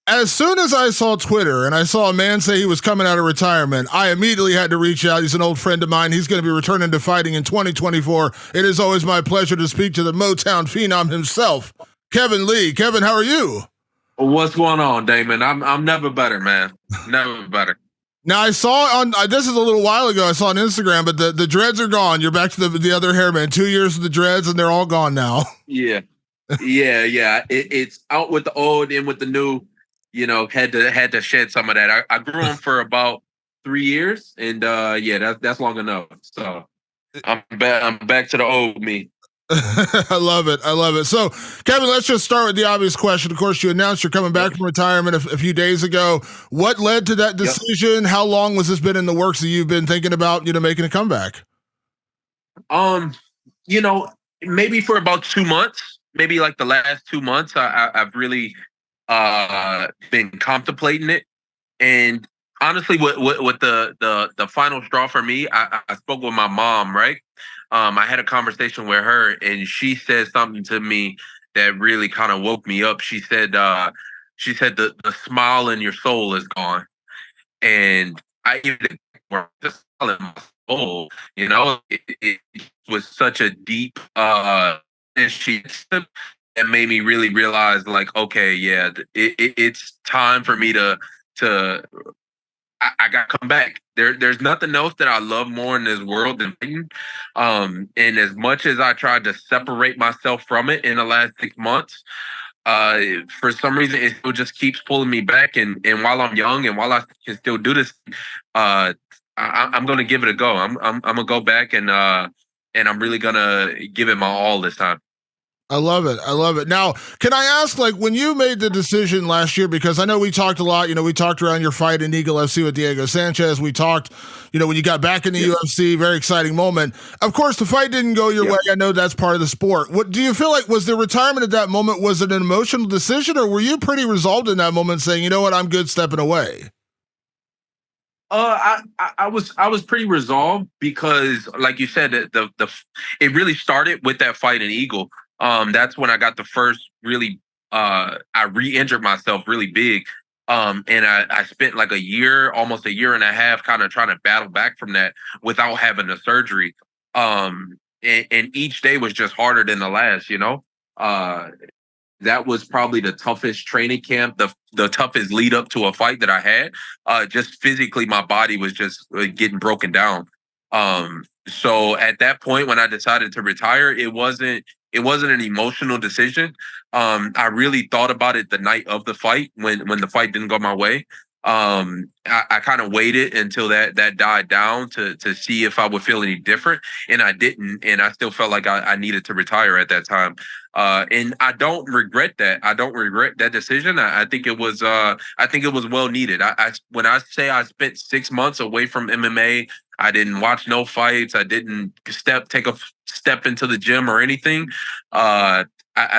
as soon as I saw Twitter and I saw a man say he was coming out of retirement, I immediately had to reach out. He's an old friend of mine. He's going to be returning to fighting in 2024. It is always my pleasure to speak to the Motown phenom himself, Kevin Lee. Kevin, how are you? What's going on, Damon? I'm never better, man. Never better. Now I saw on this is a little while ago. I saw on Instagram, but the dreads are gone. You're back to the other hair, man. 2 years of the dreads, and they're all gone now. Yeah, yeah. It's out with the old, in with the new. You know, had to shed some of that. I grew them for about 3 years, and yeah, that's long enough. So I'm back to the old me. I love it. I love it. So, Kevin, let's just start with the obvious question. Of course, you announced you're coming back from retirement a few days ago. What led to that decision? How long was this been in the works that you've been thinking about, making a comeback? You know, maybe for about 2 months, maybe like the last 2 months, I've really been contemplating it. And honestly, with the final straw for me, I spoke with my mom, right? I had a conversation with her, and she said something to me that really kind of woke me up. She said the smile in your soul is gone, and I even the smile in my soul. It was such a deep and she that made me really realize, like, okay, yeah, it's time for me to I got to come back. There's nothing else that I love more in this world than fighting. And as much as I tried to separate myself from it in the last 6 months, for some reason it still just keeps pulling me back. And while I'm young and while I can still do this, I'm going to give it a go. I'm gonna go back and I'm really gonna give it my all this time. I love it. I love it. Now, can I ask, like, when you made the decision last year, because I know we talked a lot, we talked around your fight in Eagle FC with Diego Sanchez. We talked, when you got back in the UFC, very exciting moment. Of course, the fight didn't go your way. I know that's part of the sport. What do you feel like was the retirement at that moment? Was it an emotional decision, or were you pretty resolved in that moment saying, you know what, I'm good stepping away? I was pretty resolved because, like you said, it really started with that fight in Eagle. That's when I got the first really, I re-injured myself really big. And I spent like a year, almost a year and a half, kind of trying to battle back from that without having the surgery. And each day was just harder than the last, that was probably the toughest training camp, the toughest lead up to a fight that I had. Just physically, my body was just getting broken down. So at that point, when I decided to retire, it wasn't an emotional decision. I really thought about it the night of the fight when the fight didn't go my way. I kind of waited until that died down to see if I would feel any different, and I didn't, and I still felt like I needed to retire at that time. And I don't regret that. I don't regret that decision. I think it was well needed. When I say I spent 6 months away from MMA, I didn't watch no fights. I didn't take a step into the gym or anything. I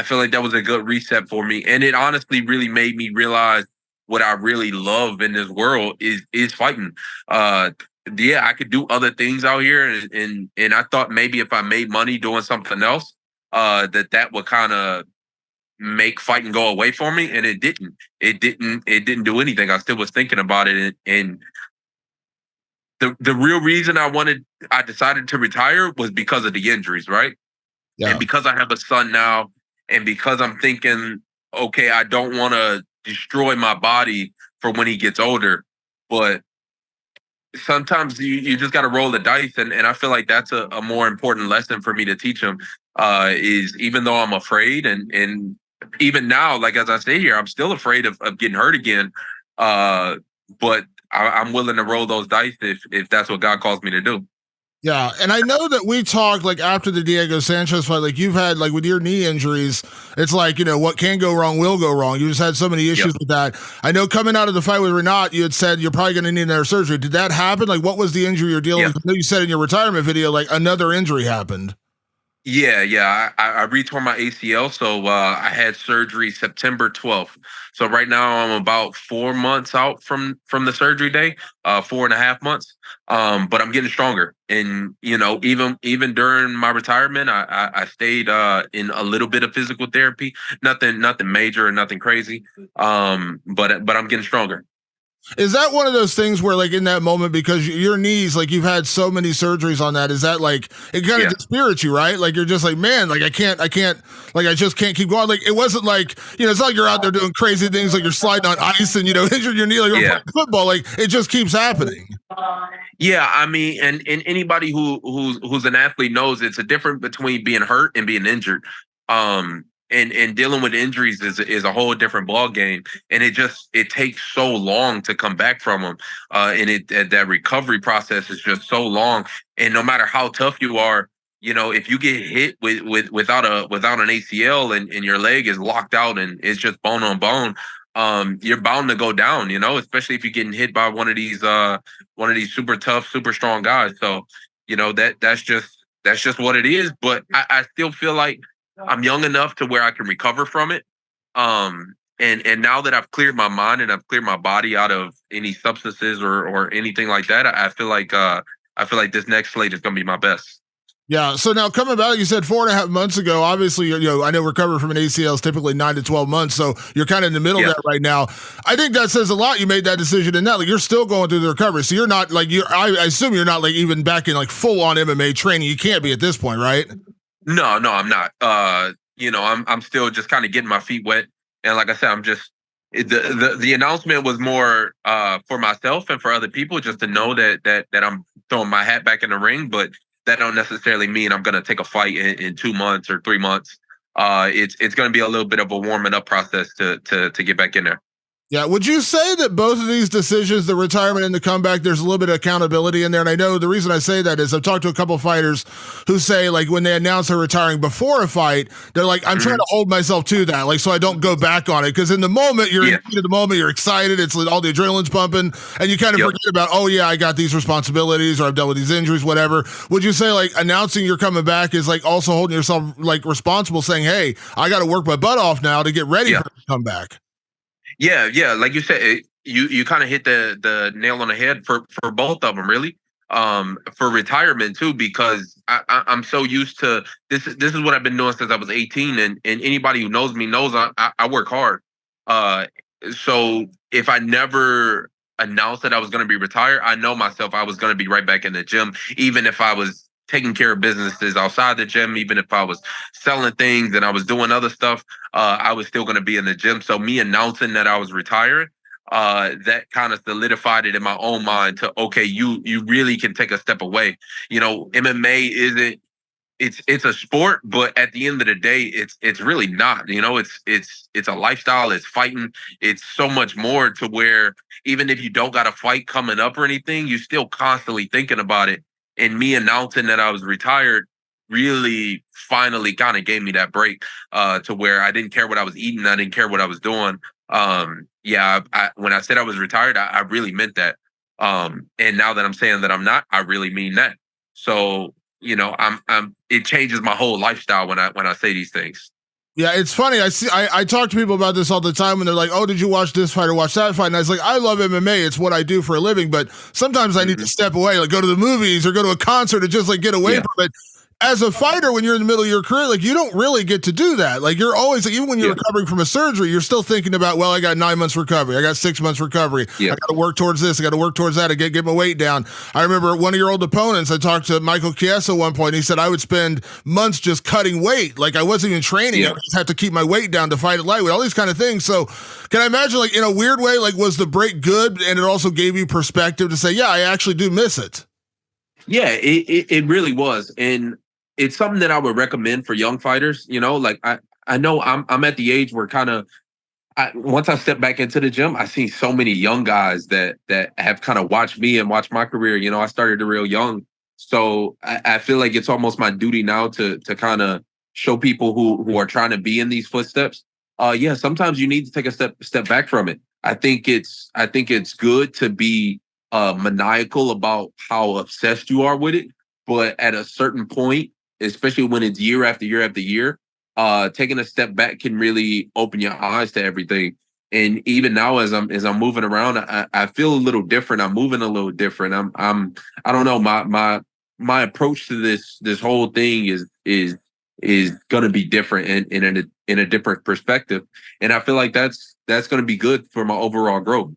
feel like that was a good reset for me, and it honestly really made me realize what I really love in this world is fighting. Yeah, I could do other things out here, and I thought maybe if I made money doing something else, that would kind of make fighting go away for me, and it didn't. It didn't do anything. I still was thinking about it, and the real reason I decided to retire was because of the injuries, right? Yeah. And because I have a son now, and because I'm thinking, okay, I don't want to destroy my body for when he gets older, but sometimes you just got to roll the dice, and I feel like that's a more important lesson for me to teach him. Is even though I'm afraid, and even now, like as I say here, I'm still afraid of getting hurt again. But I'm willing to roll those dice if that's what God calls me to do. Yeah, and I know that we talked like after the Diego Sanchez fight, like you've had like with your knee injuries, it's like, what can go wrong will go wrong. You just had so many issues with that. I know coming out of the fight with Renat, you had said you're probably going to need another surgery. Did that happen? Like, what was the injury you're dealing with? I know you said in your retirement video, like another injury happened. Yeah. I retore my ACL, so I had surgery September 12th. So right now I'm about 4 months out from the surgery day, 4.5 months. But I'm getting stronger, and even during my retirement, I stayed in a little bit of physical therapy. Nothing major and nothing crazy. But I'm getting stronger. Is that one of those things where, like, in that moment, because your knees, like, you've had so many surgeries on that, is that like it kind of Yeah, dispirits you, right? Like, you're just like, man, like, I can't, like, I just can't keep going. Like, it wasn't like, it's not like you're out there doing crazy things, like you're sliding on ice and, injured your knee, like you're yeah. playing football. Like, it just keeps happening. Yeah, I mean, and anybody who's an athlete knows it's a difference between being hurt and being injured. And dealing with injuries is a whole different ball game, and it takes so long to come back from them. And that recovery process is just so long. And no matter how tough you are, if you get hit without an ACL and your leg is locked out and it's just bone on bone, you're bound to go down. Especially if you're getting hit by one of these super tough, super strong guys. So, that's just what it is. But I still feel like I'm young enough to where I can recover from it. And now that I've cleared my mind and I've cleared my body out of any substances or anything like that, I feel like this next slate is gonna be my best. Yeah. So now coming back, you said 4.5 months ago. Obviously, I know recovery from an ACL is typically 9 to 12 months. So you're kind of in the middle of Yeah. that right now. I think that says a lot. You made that decision, and now like you're still going through the recovery. So you're not like you're. I assume you're not like even back in like full on MMA training. You can't be at this point, right? No, I'm not. I'm still just kind of getting my feet wet. And like I said, the announcement was more for myself and for other people just to know that I'm throwing my hat back in the ring, but that don't necessarily mean I'm gonna take a fight in 2 months or 3 months. It's gonna be a little bit of a warming up process to get back in there. Yeah. Would you say that both of these decisions, the retirement and the comeback, there's a little bit of accountability in there? And I know the reason I say that is I've talked to a couple of fighters who say, like, when they announce they're retiring before a fight, they're like, I'm trying Mhm. to hold myself to that, like, so I don't go back on it. Cause in the moment, you're in Yeah. the heat of the moment, you're excited, it's like all the adrenaline's pumping, and you kind of Yep. forget about, oh, yeah, I got these responsibilities or I've dealt with these injuries, whatever. Would you say, like, announcing you're coming back is like also holding yourself, like, responsible, saying, hey, I got to work my butt off now to get ready Yeah. for the comeback? Yeah. Like you said, you kind of hit the nail on the head for both of them, really. For retirement too, because I'm so used to this. This is what I've been doing since I was 18, and anybody who knows me knows I work hard. Uh, so if I never announced that I was going to be retired, I know myself I was going to be right back in the gym, even if I was taking care of businesses outside the gym, even if I was selling things and I was doing other stuff, I was still going to be in the gym. So me announcing that I was retiring, that kind of solidified it in my own mind to okay, you really can take a step away. MMA isn't it's a sport, but at the end of the day, it's really not. It's a lifestyle. It's fighting. It's so much more to where even if you don't got a fight coming up or anything, you're still constantly thinking about it. And me announcing that I was retired really finally kind of gave me that break to where I didn't care what I was eating. I didn't care what I was doing. Yeah, when I said I was retired, I really meant that. And now that I'm saying that I'm not, I really mean that. So I'm it changes my whole lifestyle when I say these things. Yeah, it's funny. I talk to people about this all the time when they're like, "Oh, did you watch this fight or watch that fight?" And I was like, "I love MMA. It's what I do for a living, but sometimes I need to Hmm. step away, like go to the movies or go to a concert and just like get away Yeah, from it." As a fighter, when you're in the middle of your career, like you don't really get to do that. Like you're always, like, even when you're yeah, recovering from a surgery, you're still thinking about, well, I got 9 months recovery, I got 6 months recovery, I yeah, got to work towards this, I got to work towards that, I get my weight down. I remember one of your old opponents. I talked to Michael Chiesa at one point. And he said I would spend months just cutting weight, like I wasn't even training. I yeah. just had to keep my weight down to fight at lightweight. All these kind of things. So, can I imagine, like in a weird way, like was the break good, and it also gave you perspective to say, yeah, I actually do miss it. Yeah, it really was. And it's something that I would recommend for young fighters. Like I know I'm at the age where kind of once I stepped back into the gym, I see so many young guys that have kind of watched me and watched my career. I started real young, so I feel like it's almost my duty now to kind of show people who are trying to be in these footsteps. Yeah, sometimes you need to take a step back from it. I think it's good to be maniacal about how obsessed you are with it, but at a certain point. especially when it's year after year after year, taking a step back can really open your eyes to everything. And even now, as I'm moving around, I feel a little different. I'm moving a little different. I don't know. My approach to this whole thing is going to be different in a different perspective, and I feel like that's going to be good for my overall growth.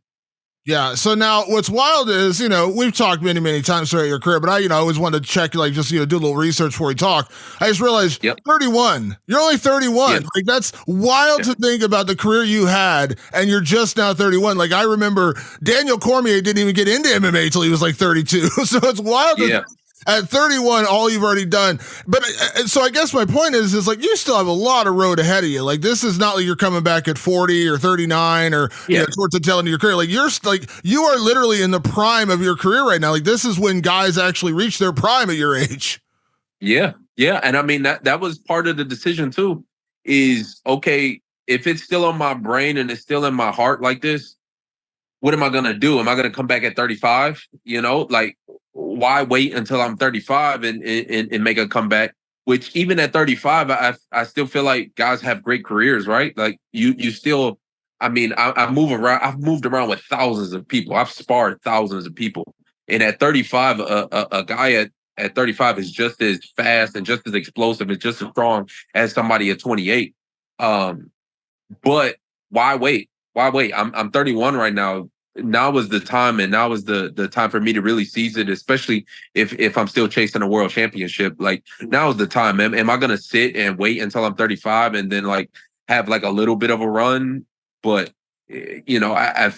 Yeah. So now what's wild is, we've talked many, many times throughout your career, but I always wanted to check, like, just, do a little research before we talk. I just realized Yep. 31. You're only 31. Yeah. Like, that's wild to think about the career you had, and you're just now 31. Like, I remember Daniel Cormier didn't even get into MMA until he was like 32. So it's wild to Yeah. at 31, all you've already done. But so I guess my point is like you still have a lot of road ahead of you. Like this is not like you're coming back at 40 or 39 or towards the tail end of your career. Like you are literally in the prime of your career right now. Like this is when guys actually reach their prime at your age. Yeah. Yeah. And I mean that was part of the decision too, is okay, if it's still on my brain and it's still in my heart like this, what am I gonna do? Am I gonna come back at 35? Like why wait until I'm 35 and make a comeback? Which even at 35, I still feel like guys have great careers, right? Like you still, I mean, I move around. I've moved around with thousands of people. I've sparred thousands of people, and at 35, a guy at 35 is just as fast and just as explosive and just as strong as somebody at 28. But why wait? Why wait? I'm 31 right now. Now was the time, and now was the time for me to really seize it, especially if I'm still chasing a world championship. Like now is the time. Am I gonna sit and wait until I'm 35 and then like have like a little bit of a run? But I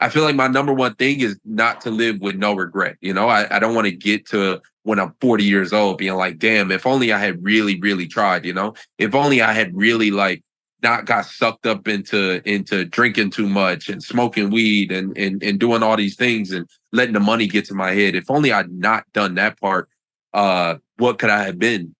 feel like my number one thing is not to live with no regret. I don't want to get to when I'm 40 years old being like, damn, if only I had really, really tried, if only I had really like not got sucked up into drinking too much and smoking weed and doing all these things and letting the money get to my head. If only I'd not done that part, what could I have been?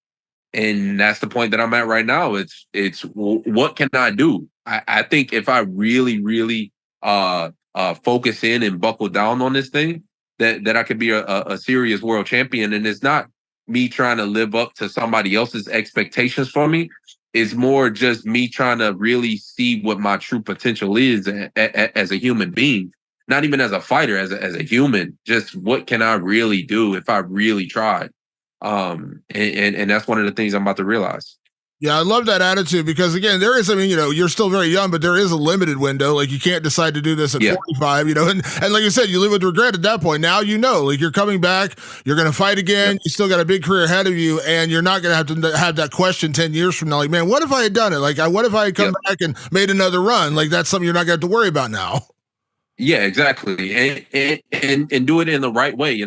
And that's the point that I'm at right now. It's what can I do? I think if I really, really focus in and buckle down on this thing, that I could be a serious world champion. And it's not me trying to live up to somebody else's expectations for me. It's more just me trying to really see what my true potential is as a human being, not even as a fighter, as a human. Just what can I really do if I really tried? And that's one of the things I'm about to realize. Yeah, I love that attitude because again, there is, you're still very young, but there is a limited window. Like you can't decide to do this at 45, and like you said, you live with regret at that point. Now, like you're coming back, you're going to fight again. You still got a big career ahead of you and you're not going to have that question 10 years from now. Like, man, what if I had done it? Like, what if I had come back and made another run? Like that's something you're not going to have to worry about now. Yeah, exactly. And do it in the right way,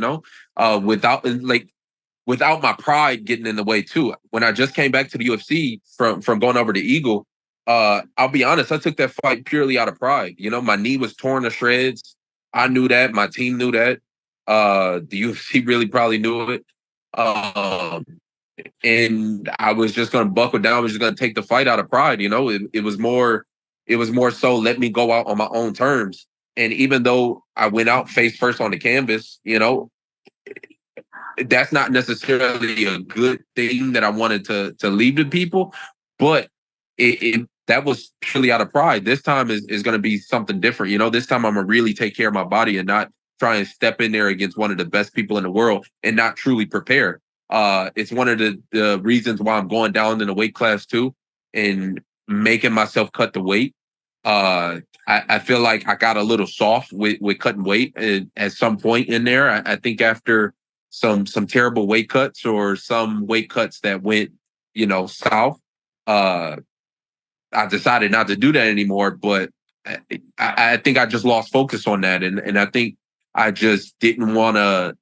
without my pride getting in the way too. When I just came back to the UFC from going over to Eagle, I'll be honest, I took that fight purely out of pride. My knee was torn to shreds. I knew that. My team knew that. The UFC really probably knew it. And I was just going to buckle down. I was just going to take the fight out of pride. It was more so let me go out on my own terms. And even though I went out face first on the canvas, that's not necessarily a good thing that I wanted to leave to people, but that was purely out of pride. This time is going to be something different. This time I'm going to really take care of my body and not try and step in there against one of the best people in the world and not truly prepare. It's one of the reasons why I'm going down in the weight class too and making myself cut the weight. I feel like I got a little soft with cutting weight at some point in there. I think after some terrible weight cuts or some weight cuts that went, south. I decided not to do that anymore, but I think I just lost focus on that. And I think I just didn't want to,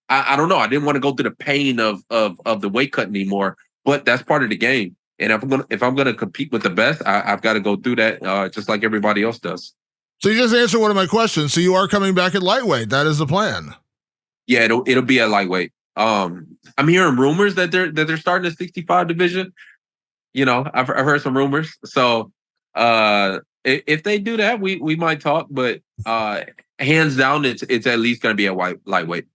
I don't know. I didn't want to go through the pain of the weight cut anymore, but that's part of the game. And if I'm gonna compete with the best, I've got to go through that just like everybody else does. So you just answered one of my questions. So you are coming back at lightweight. That is the plan. Yeah, it'll be a lightweight. I'm hearing rumors that they're starting a 65 division. I've heard some rumors. So if they do that, we might talk. But hands down, it's at least going to be a lightweight.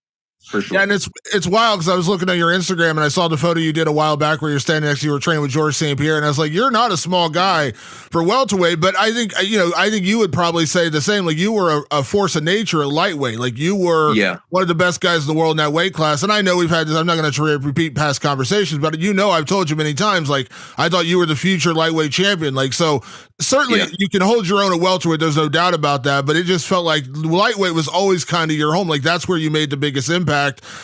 for Yeah, sure. and it's wild because I was looking at your Instagram and I saw the photo you did a while back where you're standing next to you were training with George St. Pierre, and I was like, you're not a small guy for welterweight, but I think you would probably say the same. Like you were a force of nature at lightweight. Like you were Yeah, one of the best guys in the world in that weight class. And I know we've had this. I'm not going to repeat past conversations, but I've told you many times. Like I thought you were the future lightweight champion. Like so, certainly yeah, you can hold your own at welterweight. There's no doubt about that. But it just felt like lightweight was always kind of your home. Like that's where you made the biggest impact.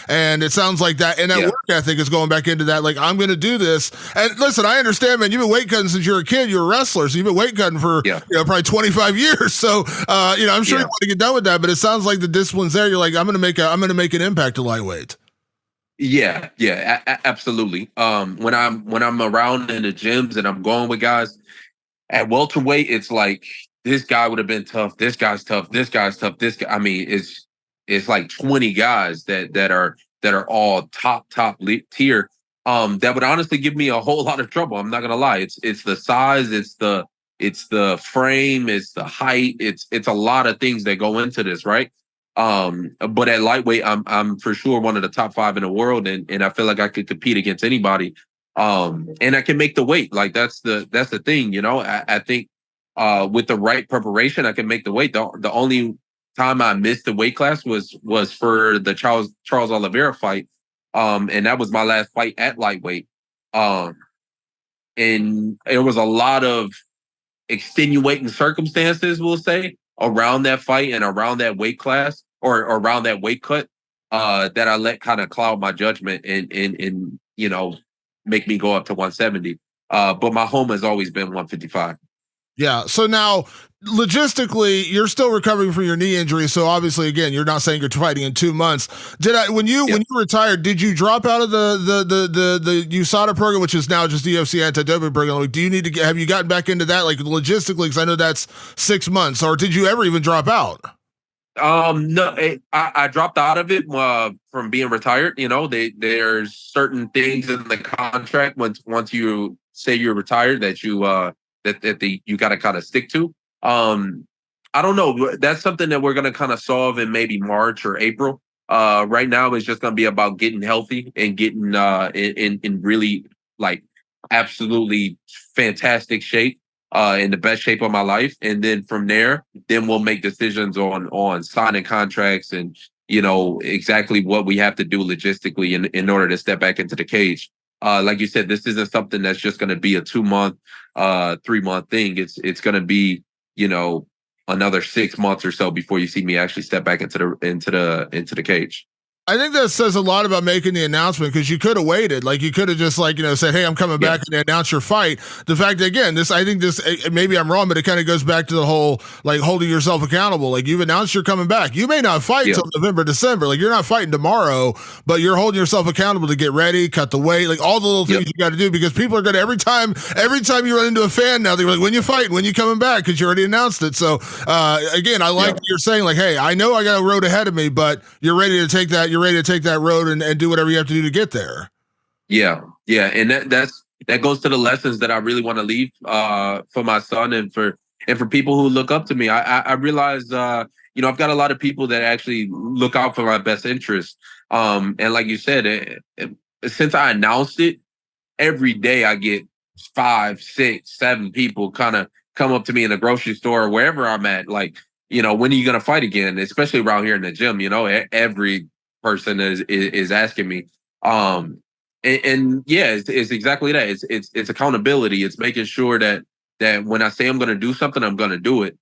And it sounds like that, and that yeah, work ethic is going back into that. Like I'm going to do this. And listen, I understand, man. You've been weight cutting since you were a kid. You're a wrestler, so you've been weight cutting for yeah, probably 25 years. So I'm sure you yeah. want to get done with that. But it sounds like the discipline's there. You're like, I'm going to make an impact to lightweight. Yeah, yeah, absolutely. When I'm around in the gyms and I'm going with guys at welterweight, it's like this guy would have been tough. This guy's tough. This guy's tough. This guy. I mean, it's like 20 guys that are all top tier. That would honestly give me a whole lot of trouble. I'm not gonna lie. It's the size. It's the frame. It's the height. It's a lot of things that go into this, right? But at lightweight, I'm for sure one of the top 5 in the world, and I feel like I could compete against anybody. And I can make the weight. Like that's the thing, I think with the right preparation, I can make the weight. The only time I missed the weight class was for the Charles Oliveira fight. And that was my last fight at lightweight. Um, and there was a lot of extenuating circumstances, we'll say, around that fight and around that weight class or around that weight cut, that I let kind of cloud my judgment and make me go up to 170. But my home has always been 155. Yeah. So now, logistically, you're still recovering from your knee injury. So obviously, again, you're not saying you're fighting in 2 months. When you retired, did you drop out of the USADA program, which is now just the UFC anti-doping program? Like, do you need to have you gotten back into that, like logistically? Because I know that's 6 months. Or did you ever even drop out? No, I dropped out of it from being retired. There's certain things in the contract once you say you're retired that you got to kind of stick to. I don't know. That's something that we're gonna kind of solve in maybe March or April. Right now, it's just gonna be about getting healthy and getting in really like absolutely fantastic shape, in the best shape of my life, and then from there, then we'll make decisions on signing contracts and exactly what we have to do logistically in order to step back into the cage. Like you said, this isn't something that's just going to be a 2 month, 3 month thing. It's going to be another 6 months or so before you see me actually step back into the cage. I think that says a lot about making the announcement because you could have waited. Like you could have just said, "Hey, I'm coming back," and announce your fight. The fact that again, maybe I'm wrong, but it kind of goes back to the whole like holding yourself accountable. Like you've announced you're coming back. You may not fight till November, December. Like you're not fighting tomorrow, but you're holding yourself accountable to get ready, cut the weight, like all the little things you got to do because people are going to every time you run into a fan now, they're like, "When you fighting? When you coming back?" Because you already announced it. So again, I like what you're saying. Like, hey, I know I got a road ahead of me, but you're ready to take that. You're ready to take that road and do whatever you have to do to get there. Yeah, and that goes to the lessons that I really want to leave for my son and for people who look up to me. I realize I've got a lot of people that actually look out for my best interest. And like you said, since I announced it, every day I get 5, 6, 7 people kind of come up to me in the grocery store or wherever I'm at, like, when are you gonna fight again? Especially around here in the gym, every person is asking me. And yeah, it's exactly that. It's accountability. It's making sure that when I say I'm gonna do something, I'm gonna do it.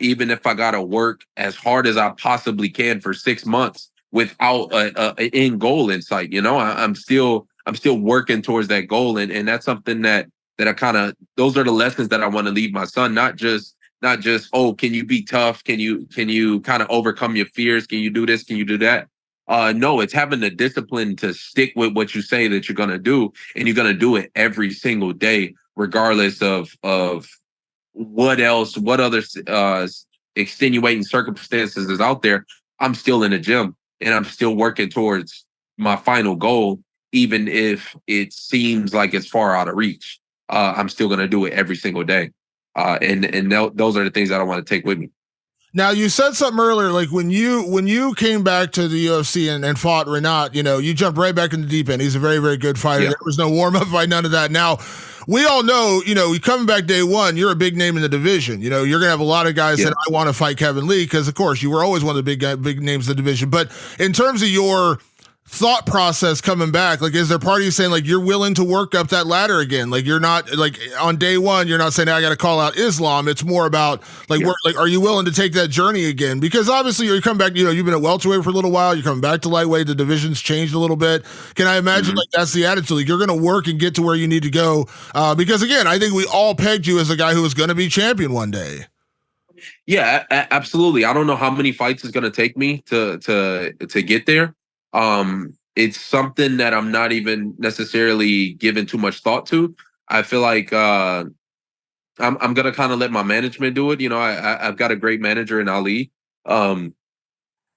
Even if I gotta work as hard as I possibly can for 6 months without an end goal in sight. I'm still working towards that goal, and that's something that I kind of those are the lessons that I want to leave my son. Not just oh, can you be tough? Can you kind of overcome your fears? Can you do this? Can you do that? No, it's having the discipline to stick with what you say that you're gonna do, and you're gonna do it every single day, regardless of what other extenuating circumstances is out there. I'm still in the gym and I'm still working towards my final goal, even if it seems like it's far out of reach. I'm still gonna do it every single day, and those are the things that I want to take with me. Now you said something earlier, like when you came back to the UFC and fought Renat, you jumped right back in the deep end. He's a very, very good fighter. Yeah. There was no warm up fight, none of that. Now we all know, you coming back day one, you're a big name in the division. You're gonna have a lot of guys Yeah. that I want to fight Kevin Lee because, of course, you were always one of the big names in the division. But in terms of your thought process coming back, like, is there part of you saying like you're willing to work up that ladder again? Like, you're not like on day one, you're not saying, I got to call out Islam. It's more about like, Yeah. are you willing to take that journey again? Because obviously you come back, you've been at welterweight for a little while. You're coming back to lightweight. The division's changed a little bit. Can I imagine like that's the attitude? Like, you're going to work and get to where you need to go. Because again, I think we all pegged you as a guy who was going to be champion one day. Yeah, absolutely. I don't know how many fights it's going to take me to get there. It's something that I'm not even necessarily giving too much thought to. I feel like I'm gonna kind of let my management do it. I've got a great manager in Ali, and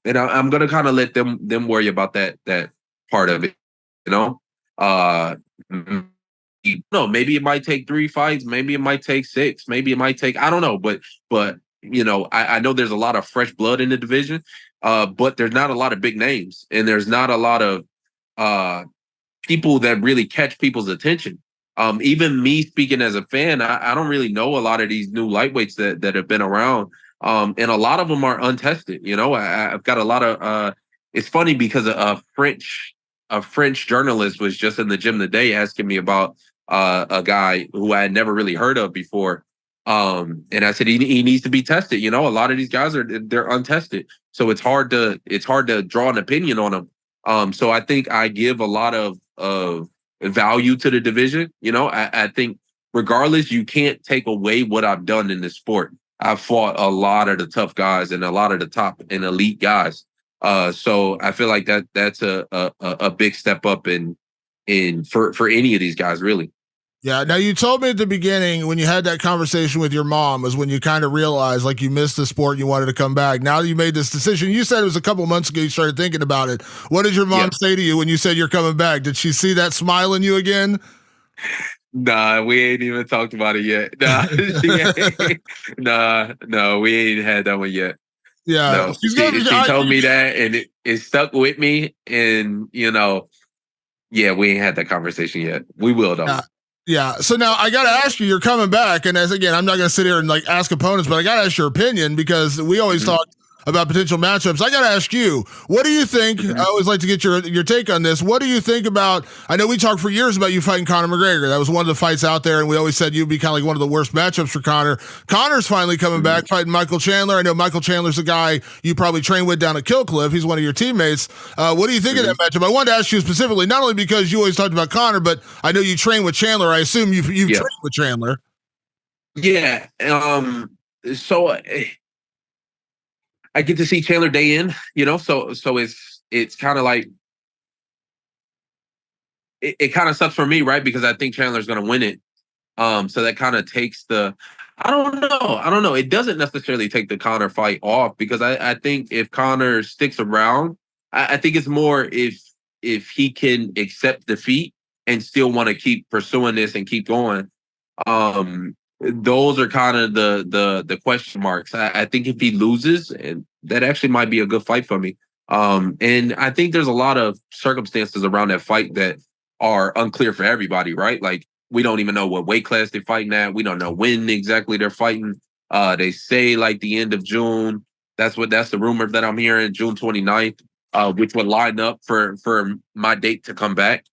I'm gonna kind of let them worry about that part of it. You know, uh, no, maybe it might take 3 fights, maybe it might take 6, maybe it might take, I don't know, but I know there's a lot of fresh blood in the division, but there's not a lot of big names, and there's not a lot of people that really catch people's attention. Even me speaking as a fan, I don't really know a lot of these new lightweights that have been around, and a lot of them are untested. I've got a lot of. It's funny because a French journalist was just in the gym today asking me about a guy who I had never really heard of before. And I said he needs to be tested. A lot of these guys they're untested, so it's hard to draw an opinion on them. So I think I give a lot of value to the division. I think regardless, you can't take away what I've done in this sport. I've fought a lot of the tough guys and a lot of the top and elite guys. So I feel like that's a big step up in for any of these guys, really. Yeah. Now you told me at the beginning when you had that conversation with your mom was when you kind of realized like you missed the sport and you wanted to come back. Now that you made this decision, you said it was a couple months ago you started thinking about it. What did your mom say to you when you said you're coming back? Did she see that smile in you again? Nah, we ain't even talked about it yet. Nah, no, we ain't had that one yet. Yeah. No, she told me that, and it stuck with me. And yeah, we ain't had that conversation yet. We will though. Yeah. Yeah. So now I got to ask you, you're coming back. And as again, I'm not going to sit here and like ask opponents, but I got to ask your opinion because we always talk about potential matchups. I got to ask you, what do you think? I always like to get your take on this. What do you think about? I know we talked for years about you fighting Conor McGregor. That was one of the fights out there, and we always said you'd be kind of like one of the worst matchups for Conor. Conor's finally coming back fighting Michael Chandler. I know Michael Chandler's a guy you probably trained with down at Killcliff. He's one of your teammates. What do you think of that matchup? I wanted to ask you specifically, not only because you always talked about Conor, but I know you train with Chandler. I assume you've trained with Chandler. Yeah. So I get to see Chandler day in, so it's kind of like it kind of sucks for me, right? Because I think Chandler's going to win it. So that kind of takes I don't know. It doesn't necessarily take the Conor fight off because I think if Conor sticks around, I think it's more if he can accept defeat and still want to keep pursuing this and keep going. Those are kind of the question marks. I think if he loses, and that actually might be a good fight for me. And I think there's a lot of circumstances around that fight that are unclear for everybody, right? Like we don't even know what weight class they're fighting at. We don't know when exactly they're fighting. They say like the end of June. That's the rumor that I'm hearing, June 29th, which would line up for my date to come back.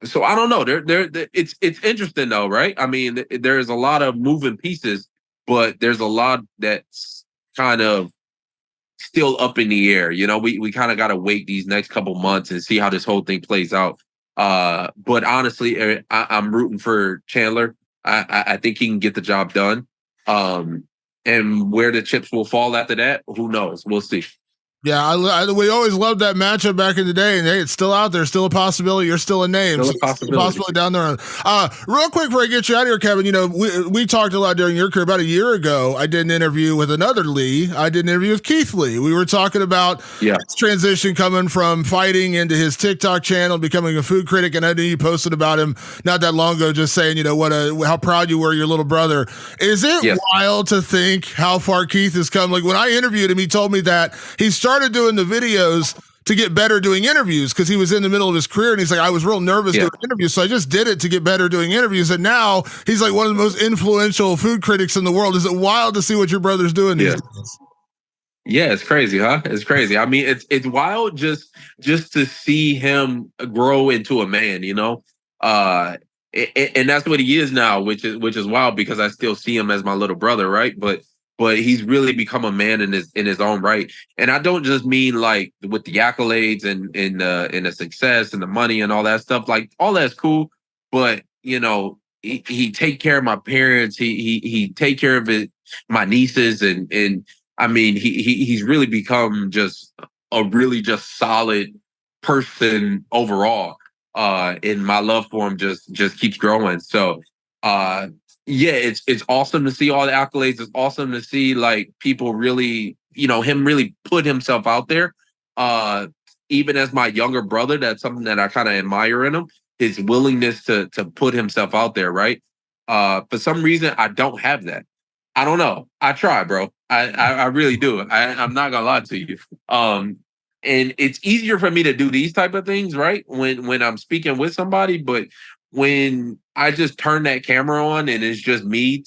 So I don't know. It's interesting though, right? I mean, there's a lot of moving pieces, but there's a lot that's kind of still up in the air. We kind of got to wait these next couple months and see how this whole thing plays out. But honestly, I'm rooting for Chandler. I think he can get the job done. And where the chips will fall after that, who knows? We'll see. Yeah, we always loved that matchup back in the day, and hey, it's still out there, still a possibility. You're still a name, Still so a it's still a possibility. possibility down there. Real quick before I get you out of here, Kevin, you know, we talked a lot during your career. About a year ago, I did an interview with another Lee. I did an interview with Keith Lee. We were talking about Yeah. his transition coming from fighting into his TikTok channel, becoming a food critic, and I knew you posted about him not that long ago, just saying, you know, how proud you were of your little brother. Is it Yes. wild to think how far Keith has come? Like when I interviewed him, he told me that he started doing the videos to get better doing interviews because he was in the middle of his career and he's like, I was real nervous Yeah. doing interviews, so I just did it to get better doing interviews. And now he's like one of the most influential food critics in the world. Is it wild to see what your brother's doing these days? Yeah, it's crazy, huh? It's crazy. I mean, it's wild just to see him grow into a man, you know. And that's what he is now, which is wild because I still see him as my little brother, right? But he's really become a man in his own right. And I don't just mean like with the accolades and the success and the money and all that stuff. Like all that's cool, but you know, he take care of my parents. He take care of my nieces and I mean, he's really become just a really just solid person overall. And my love for him just keeps growing. So yeah, it's awesome to see all the accolades. It's awesome to see like people really, you know, him really put himself out there. Even as my younger brother, that's something that I kind of admire in him, his willingness to put himself out there, right? For some reason I don't have that. I don't know. I try, bro. I really do. I'm not gonna lie to you. And it's easier for me to do these type of things, right? When I'm speaking with somebody, but when I just turn that camera on and it's just me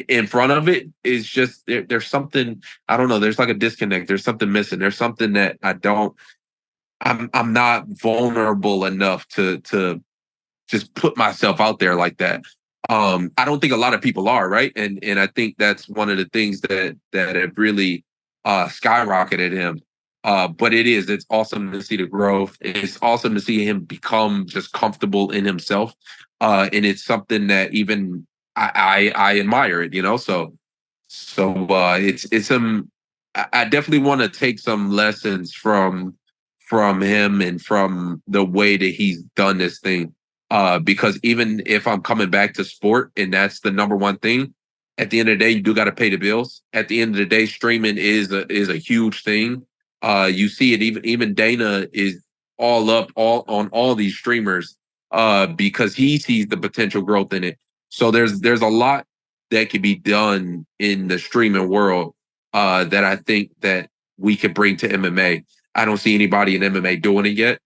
in front of it, it's just there's something I don't know. There's like a disconnect. There's something missing. There's something that I don't. I'm not vulnerable enough to just put myself out there like that. I don't think a lot of people are, right? And I think that's one of the things that have really skyrocketed him. But it's awesome to see the growth. It's awesome to see him become just comfortable in himself. And it's something that even I admire it, you know. So it's some I definitely want to take some lessons from him and from the way that he's done this thing. Because even if I'm coming back to sport and that's the number one thing, at the end of the day, you do got to pay the bills. At the end of the day, streaming is a huge thing. You see it even Dana is all up all on all these streamers because he sees the potential growth in it. So there's a lot that could be done in the streaming world that I think that we could bring to MMA. I don't see anybody in MMA doing it yet.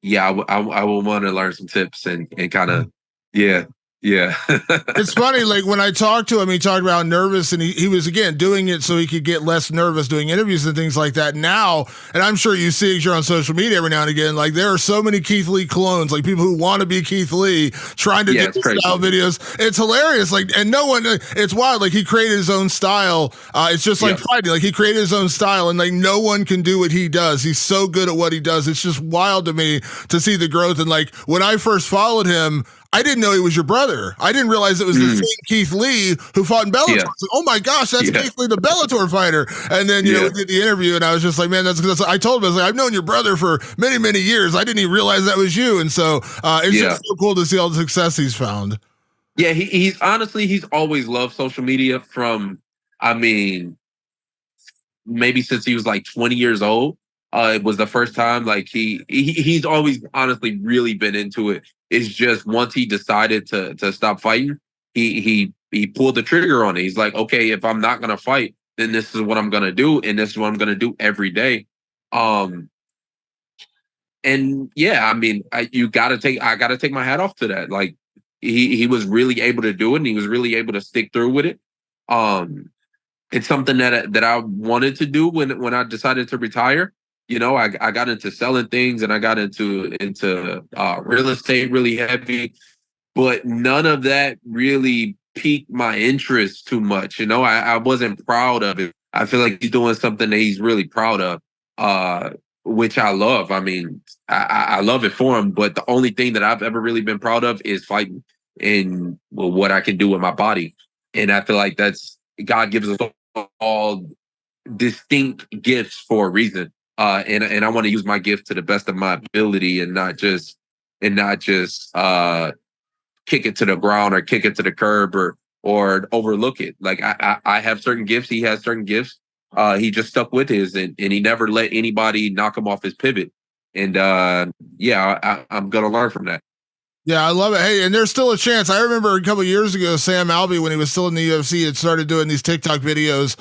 Yeah, I will want to learn some tips and kind of, yeah. It's funny, like when I talked to him, he talked about how nervous, and he was again doing it so he could get less nervous doing interviews and things like that. Now, and I'm sure you see it, you're on social media every now and again, like there are so many Keith Lee clones, like people who want to be Keith Lee trying to do style videos. It's hilarious. Like, and no one, it's wild. Like he created his own style. It's just like fighting. Like he created his own style, and like no one can do what he does. He's so good at what he does. It's just wild to me to see the growth. And like when I first followed him, I didn't know he was your brother. I didn't realize it was the same Keith Lee who fought in Bellator. I was like, oh my gosh, that's Keith Lee, the Bellator fighter. And then, you know, we did the interview and I was just like, man, that's I told him, I was like, I've known your brother for many, many years. I didn't even realize that was you. And so it's just so cool to see all the success he's found. Yeah, he's honestly, he's always loved social media from, I mean, maybe since he was like 20 years old. It was the first time like he's always honestly really been into it. It's just once he decided to stop fighting, he pulled the trigger on it. He's like, okay, if I'm not gonna fight, then this is what I'm gonna do, and this is what I'm gonna do every day. And yeah, I mean, I gotta take my hat off to that. Like he was really able to do it, and he was really able to stick through with it. It's something that I wanted to do when I decided to retire. You know, I got into selling things and I got into real estate really heavy, but none of that really piqued my interest too much. You know, I wasn't proud of it. I feel like he's doing something that he's really proud of, which I love. I mean, I love it for him, but the only thing that I've ever really been proud of is fighting and what I can do with my body. And I feel like that's God gives us all distinct gifts for a reason. And I want to use my gift to the best of my ability, and not just kick it to the ground or kick it to the curb or overlook it. Like I have certain gifts, he has certain gifts. He just stuck with his, and he never let anybody knock him off his pivot. And I'm gonna learn from that. Yeah, I love it. Hey, and there's still a chance. I remember a couple years ago, Sam Alvey, when he was still in the UFC, had started doing these TikTok videos,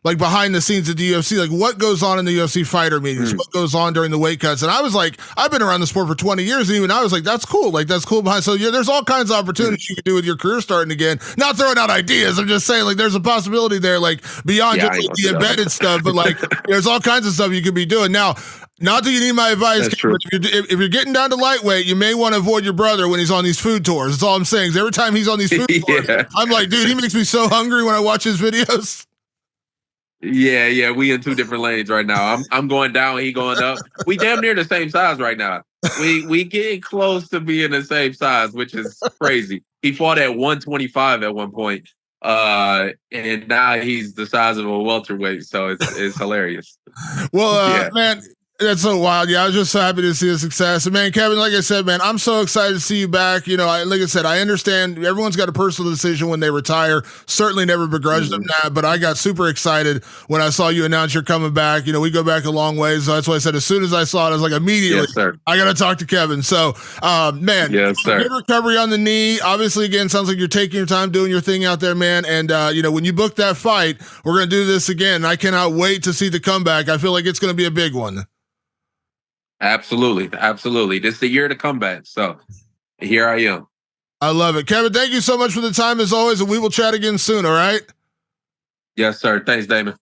like behind the scenes at the UFC, like what goes on in the UFC fighter meetings, what goes on during the weight cuts. And I was like, I've been around the sport for 20 years, and even I was like, that's cool. Like that's cool behind. So yeah, there's all kinds of opportunities you can do with your career starting again. Not throwing out ideas. I'm just saying, like, there's a possibility there, like beyond just like, the embedded stuff, but like there's all kinds of stuff you could be doing now. Not that you need my advice, but if you're getting down to lightweight, you may want to avoid your brother when he's on these food tours. That's all I'm saying. Every time he's on these food tours, I'm like, dude, he makes me so hungry when I watch his videos. Yeah, we in two different lanes right now. I'm going down, he going up. We damn near the same size right now. We getting close to being the same size, which is crazy. He fought at 125 at one point, and now he's the size of a welterweight. So it's hilarious. Well, man. That's so wild. Yeah, I was just so happy to see the success. And man, Kevin, like I said, man, I'm so excited to see you back. You know, like I said, I understand everyone's got a personal decision when they retire. Certainly never begrudged them that, but I got super excited when I saw you announce you're coming back. You know, we go back a long ways. So that's why I said as soon as I saw it, I was like, immediately, I got to talk to Kevin. So, man, yes, sir. Good recovery on the knee. Obviously, again, sounds like you're taking your time doing your thing out there, man. And, you know, when you book that fight, we're going to do this again. I cannot wait to see the comeback. I feel like it's going to be a big one. Absolutely. This is the year to come back. So here I am. I love it. Kevin, thank you so much for the time as always, and we will chat again soon, all right? Yes, sir. Thanks, Damon.